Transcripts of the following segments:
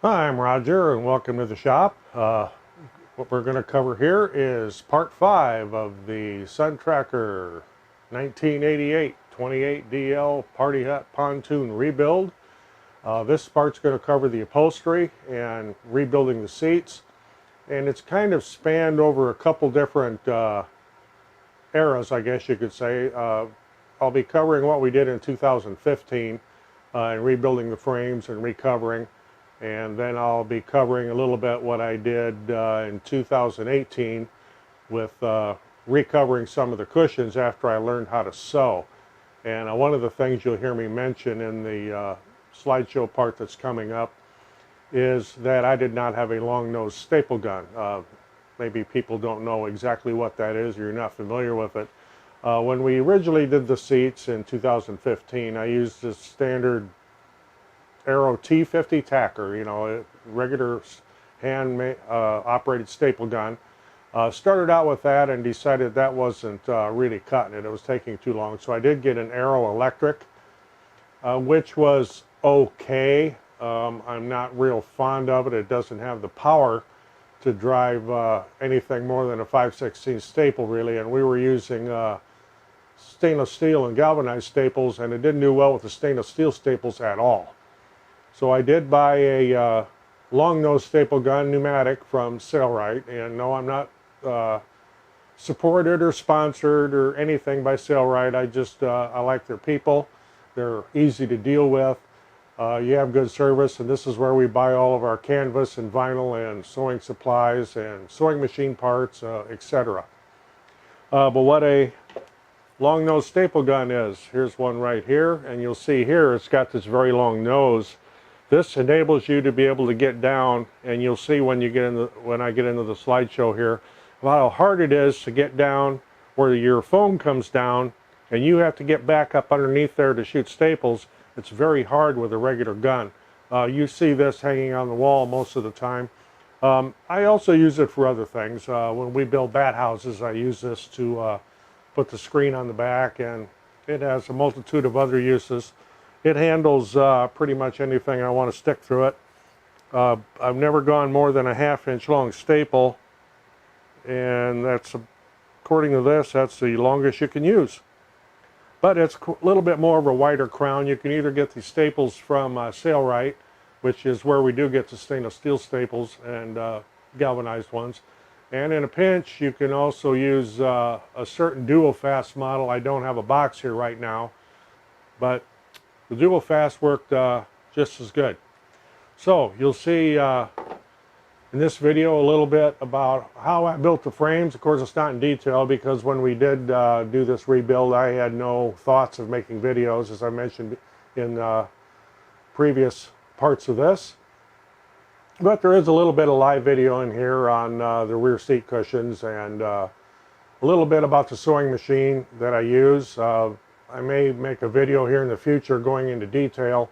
Hi, I'm Roger and welcome to the shop. What we're going to cover here is part 5 of the Suntracker 1988 28DL Party Hut Pontoon Rebuild. This part's going to cover the upholstery and rebuilding the seats, and it's kind of spanned over a couple different eras, I guess you could say. I'll be covering what we did in 2015 and rebuilding the frames and recovering. And then I'll be covering a little bit what I did in 2018 with recovering some of the cushions after I learned how to sew. And one of the things you'll hear me mention in the slideshow part that's coming up is that I did not have a long nose staple gun. Maybe people don't know exactly what that is, or you're not familiar with it. When we originally did the seats in 2015, I used this standard Arrow T50 tacker, a regular hand operated staple gun. Started out with that and decided that wasn't really cutting it. It was taking too long. So I did get an Arrow electric, which was okay. I'm not real fond of it. It doesn't have the power to drive anything more than a 5/16 staple, really. And we were using stainless steel and galvanized staples, and it didn't do well with the stainless steel staples at all. So I did buy a long nose staple gun pneumatic from Sailrite, and no, I'm not supported or sponsored or anything by Sailrite. I like their people. They're easy to deal with. You have good service, and this is where we buy all of our canvas and vinyl and sewing supplies and sewing machine parts, etc. But what a long nose staple gun is, here's one right here, and you'll see here it's got this very long nose. This enables you to be able to get down, and you'll see when I get into the slideshow here about how hard it is to get down where your foam comes down and you have to get back up underneath there to shoot staples. It's very hard with a regular gun. You see this hanging on the wall most of the time. I also use it for other things. When we build bat houses, I use this to put the screen on the back, and it has a multitude of other uses. It handles pretty much anything I want to stick through it. I've never gone more than a 1/2 inch long staple, and that's, according to this, that's the longest you can use. But it's a little bit more of a wider crown. You can either get these staples from Sailrite, which is where we do get the stainless steel staples and galvanized ones. And in a pinch, you can also use a certain dual fast model. I don't have a box here right now, but the dual fast worked just as good. So you'll see in this video a little bit about how I built the frames. Of course, it's not in detail because when we did do this rebuild, I had no thoughts of making videos, as I mentioned in previous parts of this. But there is a little bit of live video in here on the rear seat cushions, and a little bit about the sewing machine that I use. I may make a video here in the future going into detail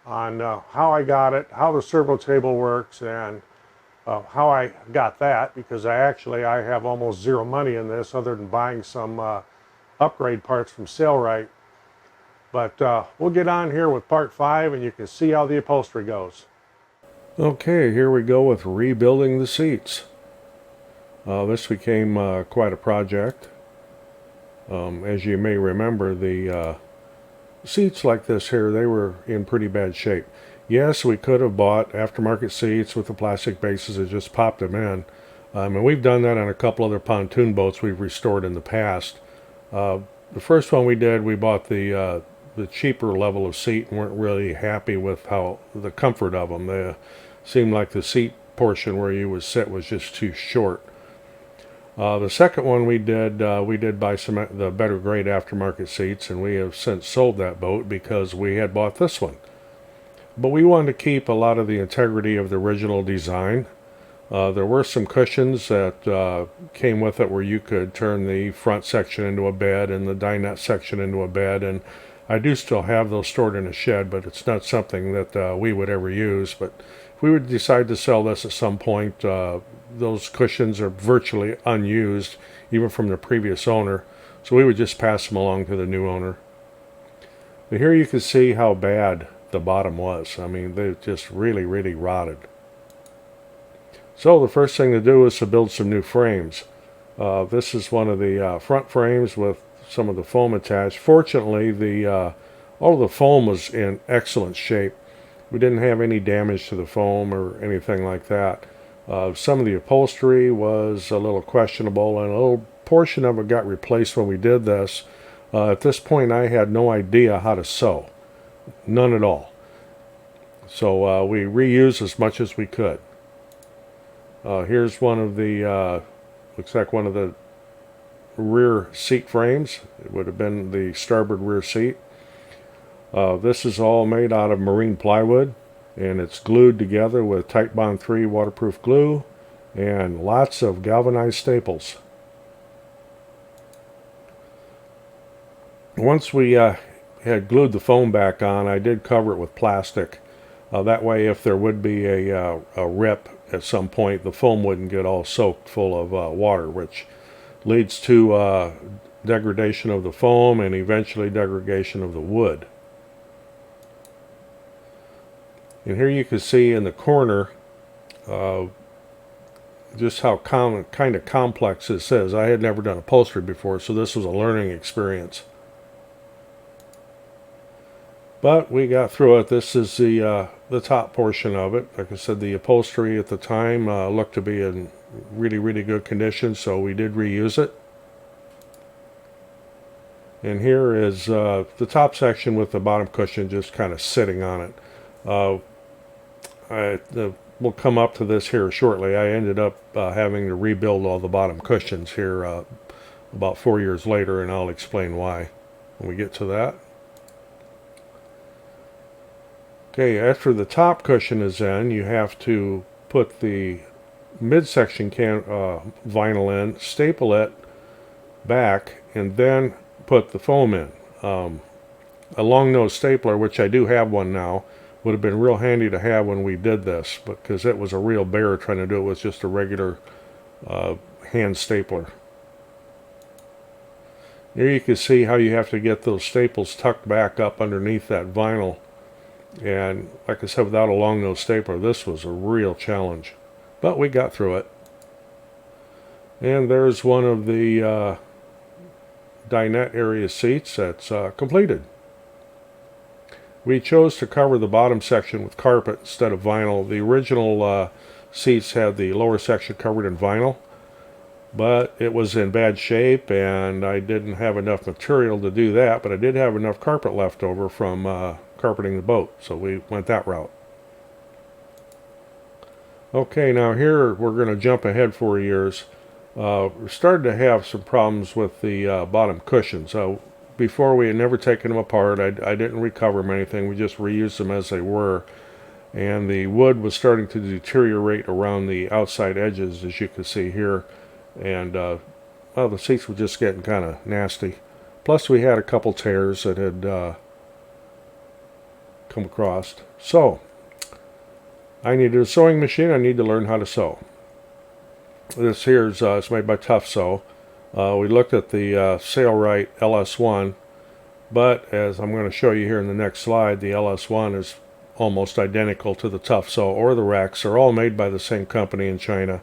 on how I got it, how the servo table works, and how I got that, because I have almost zero money in this other than buying some upgrade parts from Sailrite. But we'll get on here with part 5 and you can see how the upholstery goes. Okay, here we go with rebuilding the seats. This became quite a project. As you may remember, the seats like this here, they were in pretty bad shape. Yes, we could have bought aftermarket seats with the plastic bases and just popped them in. And we've done that on a couple other pontoon boats we've restored in the past. The first one we did, we bought the cheaper level of seat and weren't really happy with how the comfort of them. They seemed like the seat portion where you would sit was just too short. The second one we did buy some the better grade aftermarket seats, and we have since sold that boat because we had bought this one. But we wanted to keep a lot of the integrity of the original design. There were some cushions that came with it where you could turn the front section into a bed and the dinette section into a bed, and I do still have those stored in a shed, but it's not something that we would ever use. But if we would decide to sell this at some point, those cushions are virtually unused, even from the previous owner, so we would just pass them along to the new owner. But here you can see how bad the bottom was. I mean, they just really, really rotted. So the first thing to do is to build some new frames. This is one of the front frames with some of the foam attached. Fortunately, all of the foam was in excellent shape. We didn't have any damage to the foam or anything like that. Some of the upholstery was a little questionable, and a little portion of it got replaced when we did this. At this point, I had no idea how to sew. None at all. So we reused as much as we could. Here's one of the, looks like one of the rear seat frames. It would have been the starboard rear seat. This is all made out of marine plywood, and it's glued together with Titebond 3 waterproof glue and lots of galvanized staples. Once we had glued the foam back on, I did cover it with plastic. That way, if there would be a rip at some point, the foam wouldn't get all soaked full of water, which leads to degradation of the foam and eventually degradation of the wood. And here you can see in the corner just how kind of complex this is. I had never done upholstery before, so this was a learning experience. But we got through it. This is the top portion of it. Like I said, the upholstery at the time looked to be in really, really good condition, so we did reuse it. And here is the top section with the bottom cushion just kind of sitting on it. We'll come up to this here shortly. I ended up having to rebuild all the bottom cushions here about 4 years later, and I'll explain why when we get to that. Okay, after the top cushion is in, you have to put the midsection vinyl in, staple it back, and then put the foam in. A long nose stapler, which I do have one now, would have been real handy to have when we did this, because it was a real bear trying to do it with just a regular hand stapler. Here you can see how you have to get those staples tucked back up underneath that vinyl. And like I said, without a long nose stapler, this was a real challenge. But we got through it. And there's one of the dinette area seats that's completed. We chose to cover the bottom section with carpet instead of vinyl. The original seats had the lower section covered in vinyl, but it was in bad shape, and I didn't have enough material to do that, but I did have enough carpet left over from carpeting the boat, so we went that route. Okay, now here we're going to jump ahead 4 years. We started to have some problems with the bottom cushions. Before, we had never taken them apart. I didn't recover them or anything. We just reused them as they were. And the wood was starting to deteriorate around the outside edges, as you can see here. And, well, the seats were just getting kind of nasty. Plus, we had a couple tears that had come across. So, I needed a sewing machine. I need to learn how to sew. This here is it's made by Tough Sew. We looked at the Sailrite LS1, but as I'm going to show you here in the next slide, the LS1 is almost identical to the Tough Sew or the Rex. They're all made by the same company in China.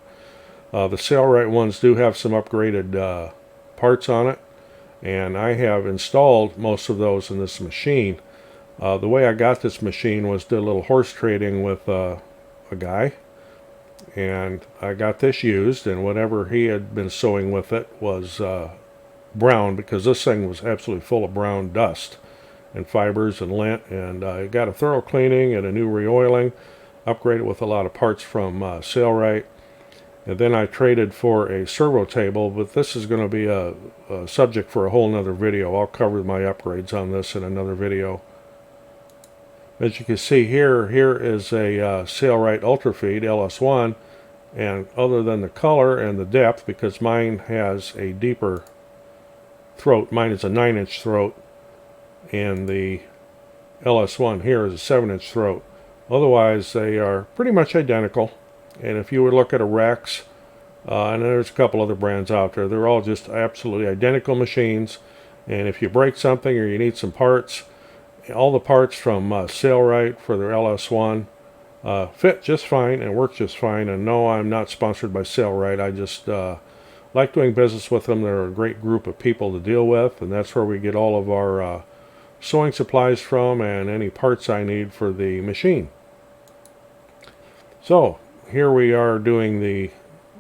The Sailrite ones do have some upgraded parts on it, and I have installed most of those in this machine. The way I got this machine was did a little horse trading with a guy, and I got this used, and whatever he had been sewing with it was brown, because this thing was absolutely full of brown dust and fibers and lint, and I got a thorough cleaning and a new re-oiling, upgraded with a lot of parts from Sailrite, and then I traded for a servo table, but this is going to be a subject for a whole nother video. I'll cover my upgrades on this in another video. As you can see here is a Sailrite Ultrafeed LS1, and other than the color and the depth, because mine has a deeper throat, mine is a 9-inch throat, and the LS1 here is a 7-inch throat. Otherwise, they are pretty much identical. And if you would look at a Rex, and there's a couple other brands out there, they're all just absolutely identical machines. And if you break something or you need some parts, all the parts from Sailrite for their LS1 fit just fine and work just fine. And no, I'm not sponsored by Sailrite. I just like doing business with them. They're a great group of people to deal with, and that's where we get all of our sewing supplies from and any parts I need for the machine. So here we are doing the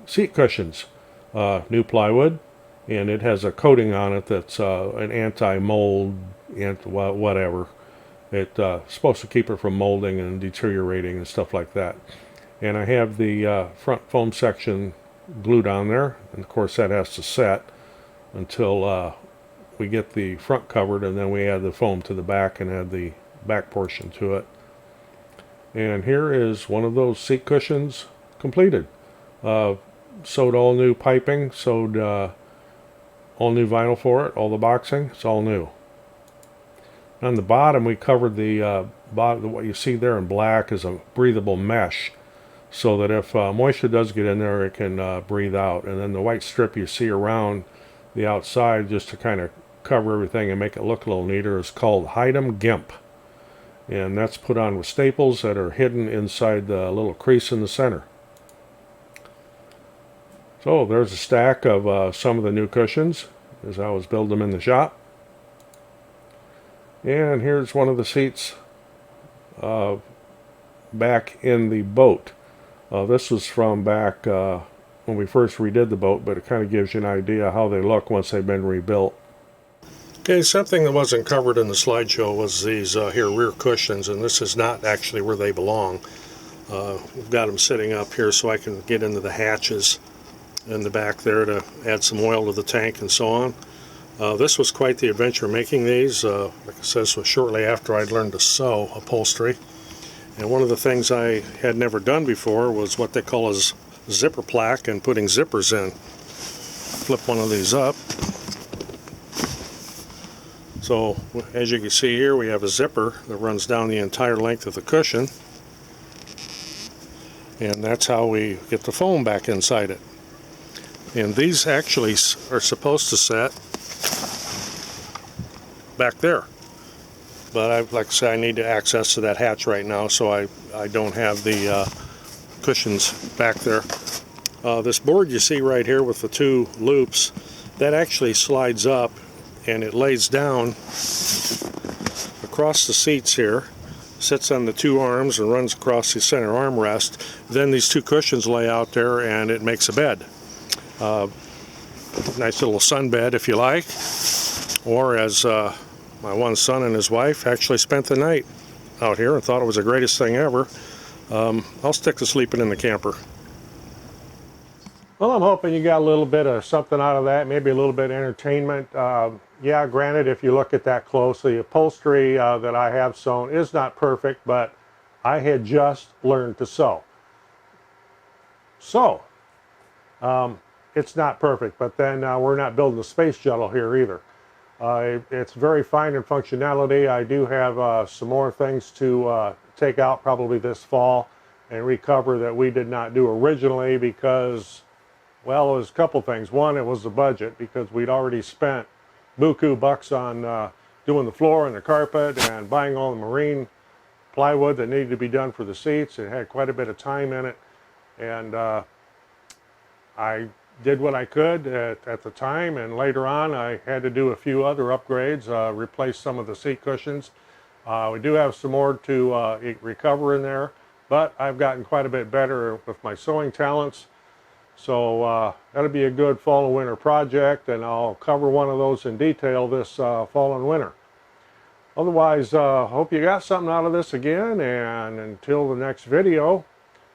seat cushions, new plywood, and it has a coating on it that's an anti-mold, whatever. It's supposed to keep it from molding and deteriorating and stuff like that. And I have the front foam section glued on there, and of course that has to set until we get the front covered, and then we add the foam to the back and add the back portion to it. And here is one of those seat cushions completed. Sewed all new piping, sewed all new vinyl for it, all the boxing, it's all new. On the bottom we covered the bottom, what you see there in black is a breathable mesh, so that if moisture does get in there, it can breathe out. And then the white strip you see around the outside, just to kind of cover everything and make it look a little neater, is called Hide-em Gimp. And that's put on with staples that are hidden inside the little crease in the center. So there's a stack of some of the new cushions as I was building them in the shop. And here's one of the seats back in the boat. This was from back when we first redid the boat, but it kind of gives you an idea how they look once they've been rebuilt. Okay, something that wasn't covered in the slideshow was these here rear cushions, and this is not actually where they belong. We've got them sitting up here so I can get into the hatches in the back there to add some oil to the tank and so on. This was quite the adventure making these. Like I said, this was shortly after I'd learned to sew upholstery. And one of the things I had never done before was what they call a zipper plaque and putting zippers in. Flip one of these up. So as you can see here, we have a zipper that runs down the entire length of the cushion. And that's how we get the foam back inside it. And these actually are supposed to set back there, but like I say, I need to access to that hatch right now, so I don't have the cushions back there. This board you see right here with the two loops, that actually slides up and it lays down across the seats here, sits on the two arms and runs across the center armrest. Then these two cushions lay out there and it makes a bed. Nice little sun bed if you like, or as my one son and his wife actually spent the night out here and thought it was the greatest thing ever. I'll stick to sleeping in the camper. Well, I'm hoping you got a little bit of something out of that, maybe a little bit of entertainment. Yeah, granted, if you look at that closely, upholstery that I have sewn is not perfect, but I had just learned to sew. So, it's not perfect, but then we're not building a space shuttle here either. It's very fine in functionality. I do have some more things to take out probably this fall and recover that we did not do originally because, well, it was a couple things. One, it was the budget, because we'd already spent buku bucks on doing the floor and the carpet and buying all the marine plywood that needed to be done for the seats. It had quite a bit of time in it, and I did what I could at the time, and later on I had to do a few other upgrades, replace some of the seat cushions. We do have some more to recover in there, but I've gotten quite a bit better with my sewing talents. So that'll be a good fall and winter project, and I'll cover one of those in detail this fall and winter. Otherwise, hope you got something out of this again, and until the next video,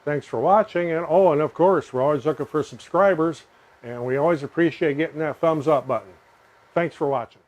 thanks for watching. And oh, and of course, we're always looking for subscribers, and we always appreciate getting that thumbs up button. Thanks for watching.